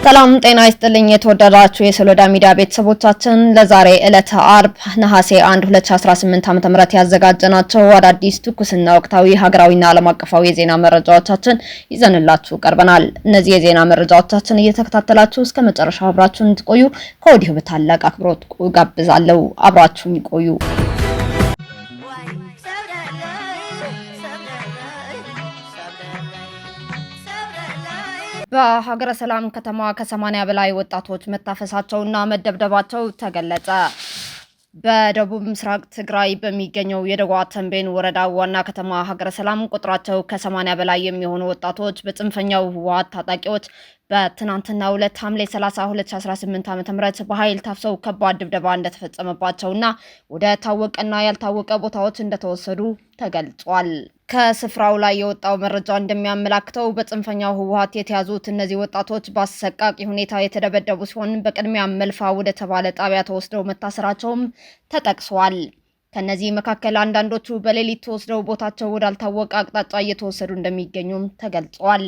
ሰላም ጤና ይስጥልኝ የተወደዳችሁ የሶሎዳ ሚዲያ ቤተሰቦቻችን ለዛሬ ዕለተ አርብ ነሐሴ 1 2018 ዓ.ም ያዘጋጀናቸው አዳዲስ ትኩስና ወቅታዊ ሀገራዊና ዓለም አቀፋዊ የዜና መረጃዎቻችን ይዘንላችሁ ቀርበናል። እነዚህ የዜና መረጃዎቻችን እየተከታተላችሁ እስከ መጨረሻው አብራችሁን እንድትቆዩ ከወዲሁ በታላቅ አክብሮት ጋብዛለሁ። አብራችሁን ይቆዩ። በሀገረ ሰላም ከተማ ከ80 በላይ ወጣቶች መታፈሳቸውና መደብደባቸው ተገለጸ። በደቡብ ምስራቅ ትግራይ በሚገኘው የደጓ ተንቤን ወረዳ ዋና ከተማ ሀገረ ሰላም ቁጥራቸው ከ80 በላይ የሚሆኑ ወጣቶች በጽንፈኛው ህወሓት ታጣቂዎች በትናንትናው ዕለት ሐምሌ 30 2018 ዓ.ም በኃይል ታፍሰው ከባድ ድብደባ እንደተፈጸመባቸውና ወደ ታወቀና ያልታወቀ ቦታዎች እንደተወሰዱ ተገልጿል። ከስፍራው ላይ የወጣው መረጃ እንደሚያመላክተው በጽንፈኛው ህወሓት የተያዙት እነዚህ ወጣቶች በአሰቃቂ ሁኔታ የተደበደቡ ሲሆን በቅድሚያ መልፋ ወደ ተባለ ጣቢያ ተወስደው መታሰራቸውም ተጠቅሷል። ከነዚህ መካከል አንዳንዶቹ በሌሊት ተወስደው ቦታቸው ወዳልታወቀ አቅጣጫ እየተወሰዱ እንደሚገኙም ተገልጿል።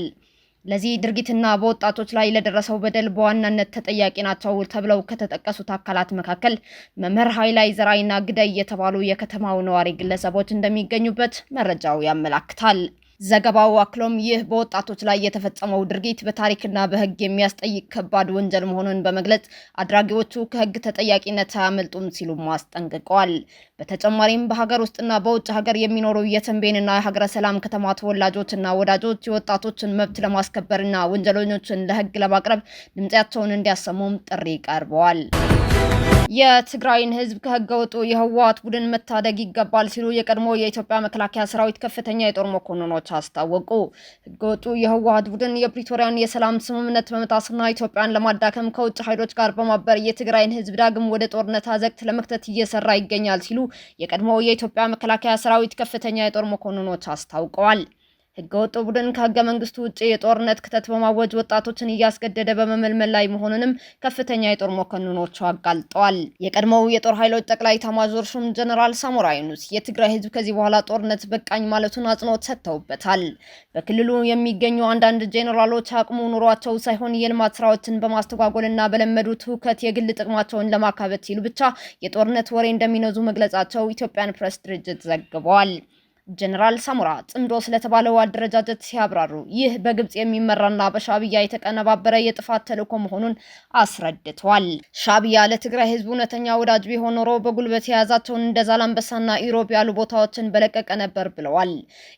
ለዚህ ድርጊትና በወጣቶች ላይ ለደረሰው በደል በዋናነት ተጠያቂ ናቸው ተብለው ከተጠቀሱት አካላት መካከል መምህር ኃይላይ ዘራይና ግዳይ የተባሉ የከተማው ነዋሪ ግለሰቦች እንደሚገኙበት መረጃው ያመላክታል። ዘገባው አክሎም ይህ በወጣቶች ላይ የተፈጸመው ድርጊት በታሪክና በህግ የሚያስጠይቅ ከባድ ወንጀል መሆኑን በመግለጽ አድራጊዎቹ ከህግ ተጠያቂነት አያመልጡም ሲሉም አስጠንቅቀዋል። በተጨማሪም በሀገር ውስጥና በውጭ ሀገር የሚኖሩ የተንቤንና የሀገረ ሰላም ከተማ ተወላጆችና ወዳጆች የወጣቶችን መብት ለማስከበርና ወንጀለኞችን ለህግ ለማቅረብ ድምጻቸውን እንዲያሰሙም ጥሪ ቀርበዋል። የትግራይን ህዝብ ከህገወጡ የህወሓት ቡድን መታደግ ይገባል ሲሉ የቀድሞ የኢትዮጵያ መከላከያ ሰራዊት ከፍተኛ የጦር መኮንኖች አስታወቁ። ህገወጡ የህወሓት ቡድን የፕሪቶሪያን የሰላም ስምምነት በመጣስና ኢትዮጵያን ለማዳከም ከውጭ ኃይሎች ጋር በማበር የትግራይን ህዝብ ዳግም ወደ ጦርነት አዘቅት ለመክተት እየሰራ ይገኛል ሲሉ የቀድሞ የኢትዮጵያ መከላከያ ሰራዊት ከፍተኛ የጦር መኮንኖች አስታውቀዋል። ህገወጡ ቡድን ከህገ መንግስቱ ውጪ የጦርነት ክተት በማወጅ ወጣቶችን እያስገደደ በመመልመል ላይ መሆኑንም ከፍተኛ የጦር መኮንኖቹ አጋልጠዋል። የቀድሞው የጦር ኃይሎች ጠቅላይ ኤታማዦር ሹም ጀነራል ሳሞራ ዩኑስ የትግራይ ህዝብ ከዚህ በኋላ ጦርነት በቃኝ ማለቱን አጽንኦት ሰጥተውበታል። በክልሉ የሚገኙ አንዳንድ ጄኔራሎች አቅሙ ኑሯቸው ሳይሆን የልማት ስራዎችን በማስተጓጎልና በለመዱት ሁከት የግል ጥቅማቸውን ለማካበት ሲሉ ብቻ የጦርነት ወሬ እንደሚነዙ መግለጻቸው ኢትዮጵያን ፕሬስ ድርጅት ዘግበዋል። ጀነራል ሳሞራ ጽምዶ ስለተባለው አደረጃጀት ሲያብራሩ ይህ በግብጽ የሚመራና በሻዕቢያ የተቀነባበረ የጥፋት ተልዕኮ መሆኑን አስረድተዋል። ሻዕቢያ ለትግራይ ህዝብ እውነተኛ ወዳጅ ቢሆን ኖሮ በጉልበት የያዛቸውን እንደ ዛላምበሳና ኢሮብ ያሉ ቦታዎችን በለቀቀ ነበር ብለዋል።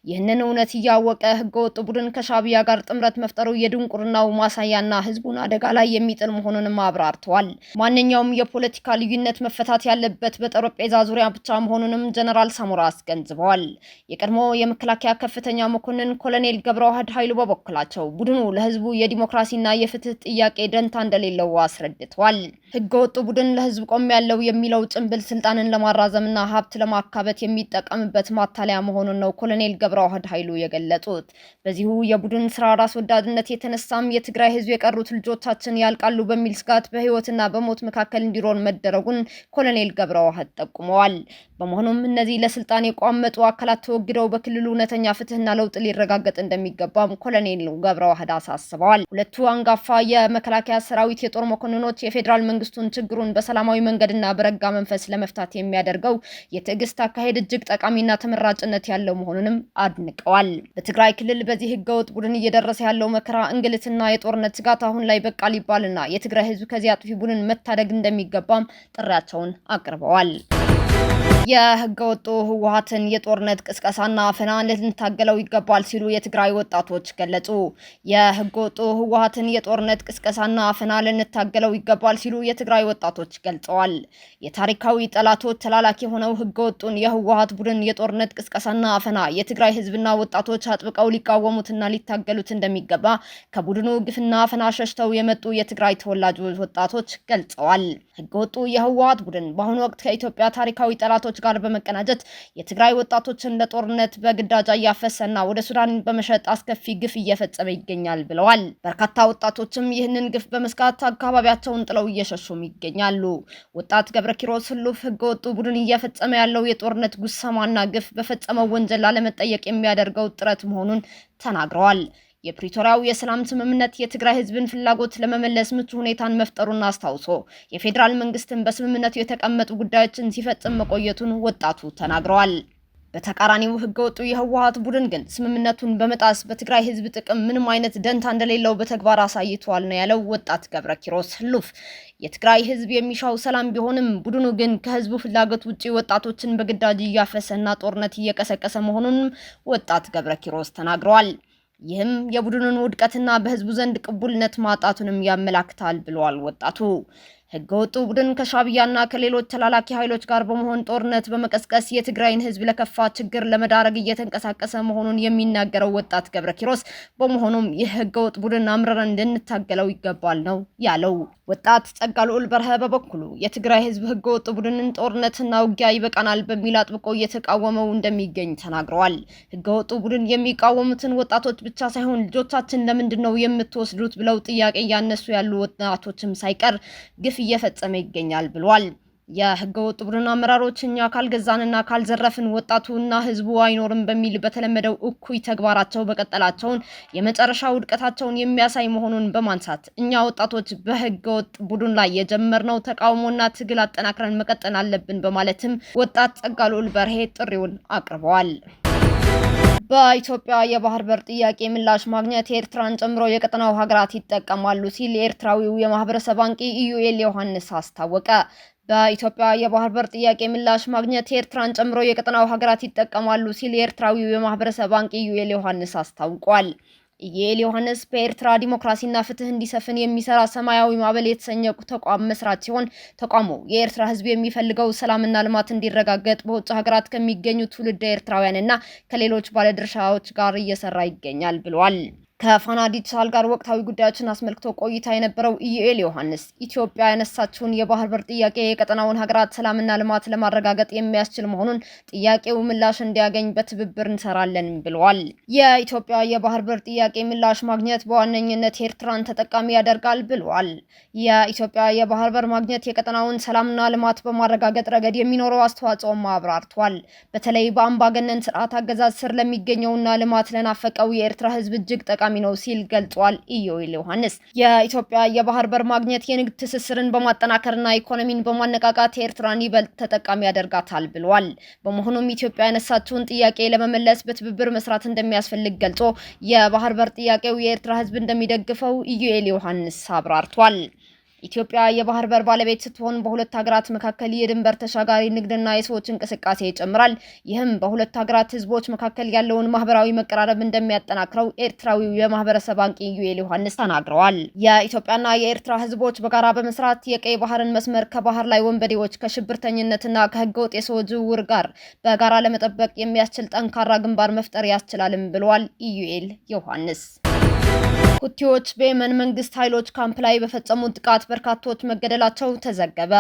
ይህንን እውነት እያወቀ ህገወጥ ቡድን ከሻዕቢያ ጋር ጥምረት መፍጠሩ የድንቁርናው ማሳያና ህዝቡን አደጋ ላይ የሚጥል መሆኑንም አብራርተዋል። ማንኛውም የፖለቲካ ልዩነት መፈታት ያለበት በጠረጴዛ ዙሪያ ብቻ መሆኑንም ጀነራል ሳሞራ አስገንዝበዋል። የቀድሞ የመከላከያ ከፍተኛ መኮንን ኮሎኔል ገብረዋህድ ኃይሉ በበኩላቸው ቡድኑ ለህዝቡ የዲሞክራሲና የፍትህ ጥያቄ ደንታ እንደሌለው አስረድተዋል። ህገወጡ ቡድን ለህዝብ ቆም ያለው የሚለው ጭንብል ስልጣንን ለማራዘምና ሀብት ለማካበት የሚጠቀምበት ማታለያ መሆኑን ነው ኮሎኔል ገብረዋህድ ኃይሉ የገለጹት። በዚሁ የቡድን ስራ ራስ ወዳድነት የተነሳም የትግራይ ህዝብ የቀሩት ልጆቻችን ያልቃሉ በሚል ስጋት በህይወትና በሞት መካከል እንዲሮን መደረጉን ኮሎኔል ገብረዋህድ ጠቁመዋል። በመሆኑም እነዚህ ለስልጣን የቋመጡ አካላት ተወግደው በክልሉ እውነተኛ ፍትህና ለውጥ ሊረጋገጥ እንደሚገባም ኮሎኔል ገብረዋህድ አሳስበዋል። ሁለቱ አንጋፋ የመከላከያ ሰራዊት የጦር መኮንኖች የፌዴራል መንግስቱን ችግሩን በሰላማዊ መንገድና በረጋ መንፈስ ለመፍታት የሚያደርገው የትዕግስት አካሄድ እጅግ ጠቃሚና ተመራጭነት ያለው መሆኑንም አድንቀዋል። በትግራይ ክልል በዚህ ህገወጥ ቡድን እየደረሰ ያለው መከራ፣ እንግልትና የጦርነት ስጋት አሁን ላይ በቃ ሊባልና የትግራይ ህዝብ ከዚህ አጥፊ ቡድን መታደግ እንደሚገባም ጥሪያቸውን አቅርበዋል። የህገወጡ ህወሓትን የጦርነት ቅስቀሳና አፈና ልንታገለው ይገባል ሲሉ የትግራይ ወጣቶች ገለጹ። የህገወጡ ህወሓትን የጦርነት ቅስቀሳና አፈና ልንታገለው ይገባል ሲሉ የትግራይ ወጣቶች ገልጸዋል። የታሪካዊ ጠላቶች ተላላኪ የሆነው ህገወጡን የህወሓት ቡድን የጦርነት ቅስቀሳና አፈና የትግራይ ህዝብና ወጣቶች አጥብቀው ሊቃወሙትና ሊታገሉት እንደሚገባ ከቡድኑ ግፍና አፈና ሸሽተው የመጡ የትግራይ ተወላጆች ወጣቶች ገልጸዋል። ህገወጡ የህወሓት ቡድን በአሁኑ ወቅት ከኢትዮጵያ ታሪካዊ ጠላቶች ጋር በመቀናጀት የትግራይ ወጣቶችን ለጦርነት በግዳጅ እያፈሰና ወደ ሱዳን በመሸጥ አስከፊ ግፍ እየፈጸመ ይገኛል ብለዋል። በርካታ ወጣቶችም ይህንን ግፍ በመስጋት አካባቢያቸውን ጥለው እየሸሹም ይገኛሉ። ወጣት ገብረኪሮስ ህሉፍ ህገወጡ ቡድን እየፈጸመ ያለው የጦርነት ጉሰማና ግፍ በፈጸመው ወንጀል ላለመጠየቅ የሚያደርገው ጥረት መሆኑን ተናግረዋል። የፕሪቶሪያው የሰላም ስምምነት የትግራይ ህዝብን ፍላጎት ለመመለስ ምቹ ሁኔታን መፍጠሩን አስታውሶ የፌዴራል መንግስትን በስምምነቱ የተቀመጡ ጉዳዮችን ሲፈጽም መቆየቱን ወጣቱ ተናግረዋል። በተቃራኒው ህገወጡ የህወሓት ቡድን ግን ስምምነቱን በመጣስ በትግራይ ህዝብ ጥቅም ምንም አይነት ደንታ እንደሌለው በተግባር አሳይቷል ነው ያለው ወጣት ገብረኪሮስ ህሉፍ። የትግራይ ህዝብ የሚሻው ሰላም ቢሆንም ቡድኑ ግን ከህዝቡ ፍላጎት ውጪ ወጣቶችን በግዳጅ እያፈሰና ጦርነት እየቀሰቀሰ መሆኑን ወጣት ገብረኪሮስ ተናግረዋል። ይህም የቡድኑን ውድቀትና በህዝቡ ዘንድ ቅቡልነት ማጣቱንም ያመላክታል ብለዋል ወጣቱ። ህገወጡ ቡድን ከሻዕቢያና ከሌሎች ተላላኪ ኃይሎች ጋር በመሆን ጦርነት በመቀስቀስ የትግራይን ህዝብ ለከፋ ችግር ለመዳረግ እየተንቀሳቀሰ መሆኑን የሚናገረው ወጣት ገብረኪሮስ በመሆኑም ይህ ህገወጥ ቡድን አምረረን እንድንታገለው ይገባል ነው ያለው። ወጣት ጸጋልዑል በርሀ በበኩሉ የትግራይ ህዝብ ህገወጥ ቡድንን ጦርነትና ውጊያ ይበቃናል በሚል አጥብቆ እየተቃወመው እንደሚገኝ ተናግረዋል። ህገወጡ ቡድን የሚቃወሙትን ወጣቶች ብቻ ሳይሆን ልጆቻችን ለምንድን ነው የምትወስዱት ብለው ጥያቄ እያነሱ ያሉ ወጣቶችም ሳይቀር ግፍ እየፈጸመ ይገኛል ብሏል። የህገወጥ ቡድን አመራሮች እኛ ካልገዛንና ካልዘረፍን ወጣቱና ህዝቡ አይኖርም በሚል በተለመደው እኩይ ተግባራቸው በቀጠላቸውን የመጨረሻ ውድቀታቸውን የሚያሳይ መሆኑን በማንሳት እኛ ወጣቶች በህገወጥ ቡድን ላይ የጀመርነው ተቃውሞና ትግል አጠናክረን መቀጠል አለብን በማለትም ወጣት ጸጋልዑል በርሄ ጥሪውን አቅርበዋል። በኢትዮጵያ የባህር በር ጥያቄ ምላሽ ማግኘት ኤርትራን ጨምሮ የቀጠናው ሀገራት ይጠቀማሉ ሲል የኤርትራዊው የማህበረሰብ አንቂ ኢዩኤል ዮሐንስ አስታወቀ። በኢትዮጵያ የባህር በር ጥያቄ ምላሽ ማግኘት ኤርትራን ጨምሮ የቀጠናው ሀገራት ይጠቀማሉ ሲል የኤርትራዊው የማህበረሰብ አንቂ ኢዩኤል ዮሐንስ አስታውቋል። ኢዩኤል ዮሐንስ በኤርትራ ዲሞክራሲና ፍትህ እንዲሰፍን የሚሰራ ሰማያዊ ማዕበል የተሰኘ ተቋም መስራች ሲሆን ተቋሙ የኤርትራ ህዝብ የሚፈልገው ሰላምና ልማት እንዲረጋገጥ በውጭ ሀገራት ከሚገኙ ትውልደ ኤርትራውያንና ከሌሎች ባለድርሻዎች ጋር እየሰራ ይገኛል ብለዋል። ከፋና ዲጂታል ጋር ወቅታዊ ጉዳዮችን አስመልክቶ ቆይታ የነበረው ኢዩኤል ዮሐንስ ኢትዮጵያ ያነሳችውን የባህር በር ጥያቄ የቀጠናውን ሀገራት ሰላምና ልማት ለማረጋገጥ የሚያስችል መሆኑን ጥያቄው ምላሽ እንዲያገኝ በትብብር እንሰራለን ብለዋል። የኢትዮጵያ የባህር በር ጥያቄ ምላሽ ማግኘት በዋነኝነት ኤርትራን ተጠቃሚ ያደርጋል ብለዋል። የኢትዮጵያ የባህር በር ማግኘት የቀጠናውን ሰላምና ልማት በማረጋገጥ ረገድ የሚኖረው አስተዋጽኦም አብራርቷል። በተለይ በአምባገነን ስርዓት አገዛዝ ስር ለሚገኘውና ልማት ለናፈቀው የኤርትራ ህዝብ እጅግ ጠቃሚ ነው ሲል ገልጿል። ኢዩኤል ዮሐንስ የኢትዮጵያ የባህር በር ማግኘት የንግድ ትስስርን በማጠናከርና ኢኮኖሚን በማነቃቃት ኤርትራን ይበልጥ ተጠቃሚ ያደርጋታል ብለዋል። በመሆኑም ኢትዮጵያ ያነሳችውን ጥያቄ ለመመለስ በትብብር መስራት እንደሚያስፈልግ ገልጾ የባህር በር ጥያቄው የኤርትራ ህዝብ እንደሚደግፈው ኢዩኤል ዮሐንስ አብራርቷል። ኢትዮጵያ የባህር በር ባለቤት ስትሆን በሁለት ሀገራት መካከል የድንበር ተሻጋሪ ንግድና የሰዎች እንቅስቃሴ ይጨምራል። ይህም በሁለት ሀገራት ህዝቦች መካከል ያለውን ማህበራዊ መቀራረብ እንደሚያጠናክረው ኤርትራዊው የማህበረሰብ አንቂ ኢዩኤል ዮሐንስ ተናግረዋል። የኢትዮጵያና የኤርትራ ህዝቦች በጋራ በመስራት የቀይ ባህርን መስመር ከባህር ላይ ወንበዴዎች ከሽብርተኝነትና ከህገወጥ የሰው ዝውውር ጋር በጋራ ለመጠበቅ የሚያስችል ጠንካራ ግንባር መፍጠር ያስችላልም ብለዋል ኢዩኤል ዮሐንስ። ሁቲዎች በየመን መንግስት ኃይሎች ካምፕ ላይ በፈጸሙት ጥቃት በርካቶች መገደላቸው ተዘገበ።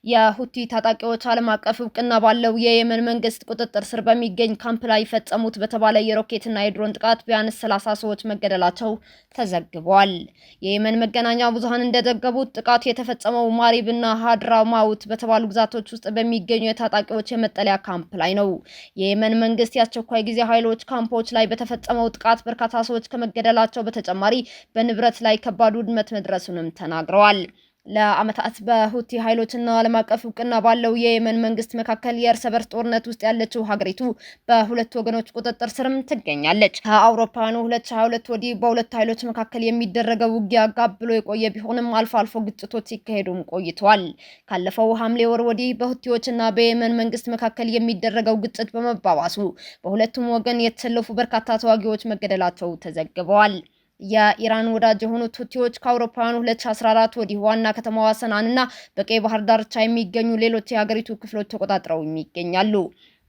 የሁቲ ታጣቂዎች ዓለም አቀፍ እውቅና ባለው የየመን መንግስት ቁጥጥር ስር በሚገኝ ካምፕ ላይ ፈጸሙት በተባለ የሮኬትና የድሮን ጥቃት ቢያንስ 30 ሰዎች መገደላቸው ተዘግቧል። የየመን መገናኛ ብዙሃን እንደዘገቡት ጥቃቱ የተፈጸመው ማሪብና ሀድራማውት በተባሉ ግዛቶች ውስጥ በሚገኙ የታጣቂዎች የመጠለያ ካምፕ ላይ ነው። የየመን መንግስት የአስቸኳይ ጊዜ ኃይሎች ካምፖች ላይ በተፈጸመው ጥቃት በርካታ ሰዎች ከመገደላቸው በተጨማሪ በንብረት ላይ ከባድ ውድመት መድረሱንም ተናግረዋል። ለአመታት በሁቲ ኃይሎችና ዓለም አቀፍ እውቅና ባለው የየመን መንግስት መካከል የእርስ በርስ ጦርነት ውስጥ ያለችው ሀገሪቱ በሁለት ወገኖች ቁጥጥር ስርም ትገኛለች። ከአውሮፓውያኑ 2022 ወዲህ በሁለት ኃይሎች መካከል የሚደረገው ውጊያ ጋብ ብሎ የቆየ ቢሆንም አልፎ አልፎ ግጭቶች ሲካሄዱም ቆይተዋል። ካለፈው ሐምሌ ወር ወዲህ በሁቲዎችና በየመን መንግስት መካከል የሚደረገው ግጭት በመባባሱ በሁለቱም ወገን የተሰለፉ በርካታ ተዋጊዎች መገደላቸው ተዘግበዋል። የኢራን ወዳጅ የሆኑት ሁቲዎች ከአውሮፓውያኑ 2014 ወዲህ ዋና ከተማዋ ሰናንና በቀይ ባህር ዳርቻ የሚገኙ ሌሎች የሀገሪቱ ክፍሎች ተቆጣጥረው ይገኛሉ።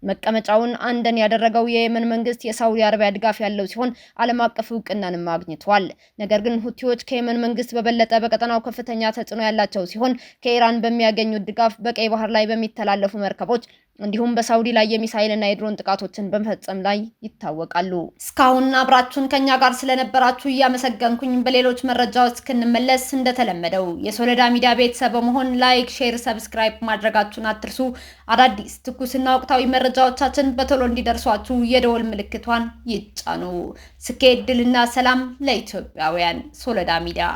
መቀመጫውን አንደን ያደረገው የየመን መንግስት የሳውዲ አረቢያ ድጋፍ ያለው ሲሆን ዓለም አቀፍ እውቅናንም አግኝቷል። ነገር ግን ሁቲዎች ከየመን መንግስት በበለጠ በቀጠናው ከፍተኛ ተጽዕኖ ያላቸው ሲሆን ከኢራን በሚያገኙት ድጋፍ በቀይ ባህር ላይ በሚተላለፉ መርከቦች እንዲሁም በሳውዲ ላይ የሚሳኤልና የድሮን ጥቃቶችን በመፈጸም ላይ ይታወቃሉ። እስካሁን አብራችሁን ከኛ ጋር ስለነበራችሁ እያመሰገንኩኝ በሌሎች መረጃዎች እስክንመለስ እንደተለመደው የሶለዳ ሚዲያ ቤተሰብ በመሆን ላይክ፣ ሼር፣ ሰብስክራይብ ማድረጋችሁን አትርሱ። አዳዲስ ትኩስና ወቅታዊ መረጃዎቻችን በቶሎ እንዲደርሷችሁ የደወል ምልክቷን ይጫኑ። ስኬት፣ ድልና ሰላም ለኢትዮጵያውያን። ሶለዳ ሚዲያ